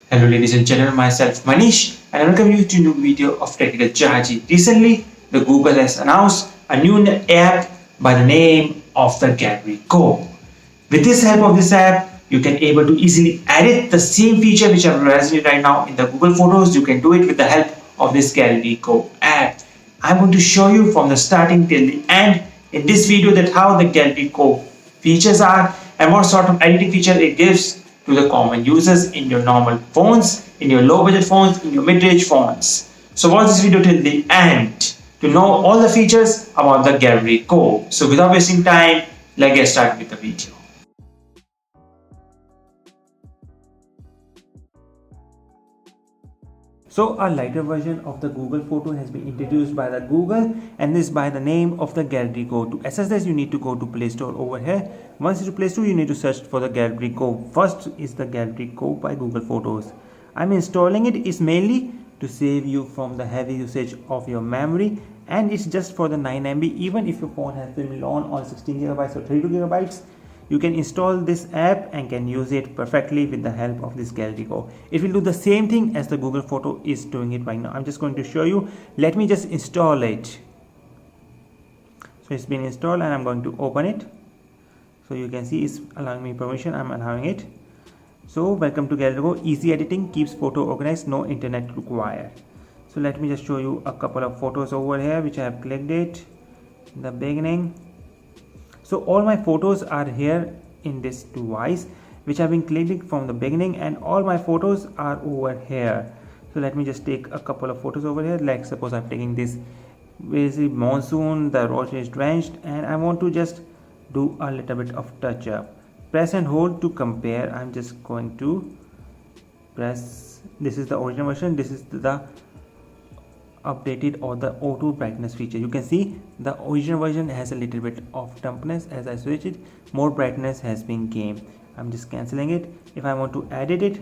Hello ladies and gentlemen, myself Manish and I welcome you to a new video of Technical Chaharji. Recently, the Google has announced a new app by the name of the Gallery Go. With this help of this app, you can able to easily edit the same feature which are present right now in the Google Photos. You can do it with the help of this Gallery Go app. I'm going to show you from the starting till the end in this video that how the Gallery Go features are and what sort of editing feature it gives to the common users in your normal phones, in your low budget phones, in your mid-range phones. So watch this video till the end to know all the features about the Gallery Go. So without wasting time, let's get started with the video. So a lighter version of the Google photo has been introduced by the Google and this by the name of the Gallery Go. To access this, you need to go to Play Store over here. Once you Play Store, you need to search for the Gallery Go. First is the Gallery Go by Google Photos. I'm installing it is mainly to save you from the heavy usage of your memory, and it's just for the 9 MB. Even if your phone has been long on 16 GB or 32 GB, you can install this app and can use it perfectly with the help of this Gallery Go. It will do the same thing as the Google Photo is doing it right now. I'm just going to show you. Let me just install it. So it's been installed and I'm going to open it. So you can see it's allowing me permission. I'm allowing it. So welcome to Gallery Go. Easy editing, keeps photo organized, no internet required. So let me just show you a couple of photos over here which I have clicked it in the beginning. So all my photos are here in this device which I've been clicking from the beginning, and all my photos are over here. So let me just take a couple of photos over here. Like suppose I'm taking this busy monsoon, the road is drenched, and I want to just do a little bit of touch up. Press and hold to compare. I'm just going to press. This is the original version. This is the updated or the auto brightness feature. You can see the original version has a little bit of dampness. As I switch it, more brightness has been gained. I'm just cancelling it. If I want to edit it,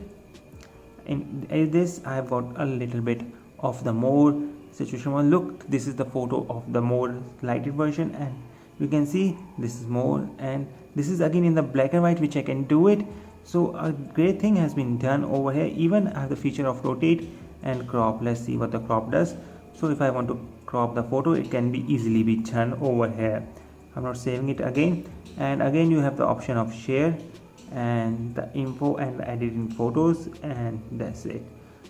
in this I've got a little bit of the more situation one. Look, this is the photo of the more lighted version, and you can see this is more, and this is again in the black and white which I can do it. So a great thing has been done over here. Even I have the feature of rotate and crop. Let's see what the crop does. So if I want to crop the photo, it can be easily be done over here. I'm not saving it again, and again you have the option of share and the info and the editing photos, and that's it.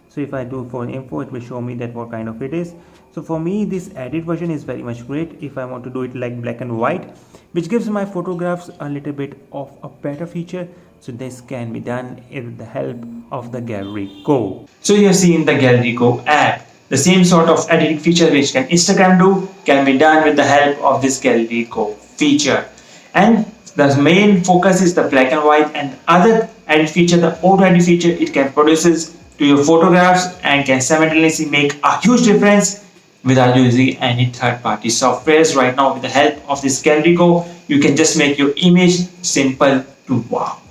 So if I do for info, it will show me that what kind of it is. So for me, this edit version is very much great. If I want to do it like black and white, which gives my photographs a little bit of a better feature. So this can be done with the help of the Gallery Go. So you have seen the Gallery Go app. The same sort of editing feature which can Instagram do can be done with the help of this Gallery Go feature. And the main focus is the black and white, and other edit feature, the auto edit feature, it can produces to your photographs and can simultaneously make a huge difference without using any third-party softwares. Right now, with the help of this Gallery Go, you can just make your image simple to wow.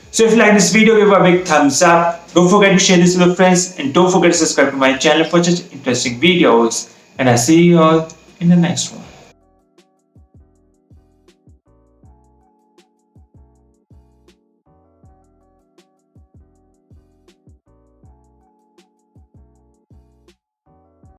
So if you like this video, give a big thumbs up. Don't forget to share this with your friends, and don't forget to subscribe to my channel for such interesting videos. And I'll see you all in the next one.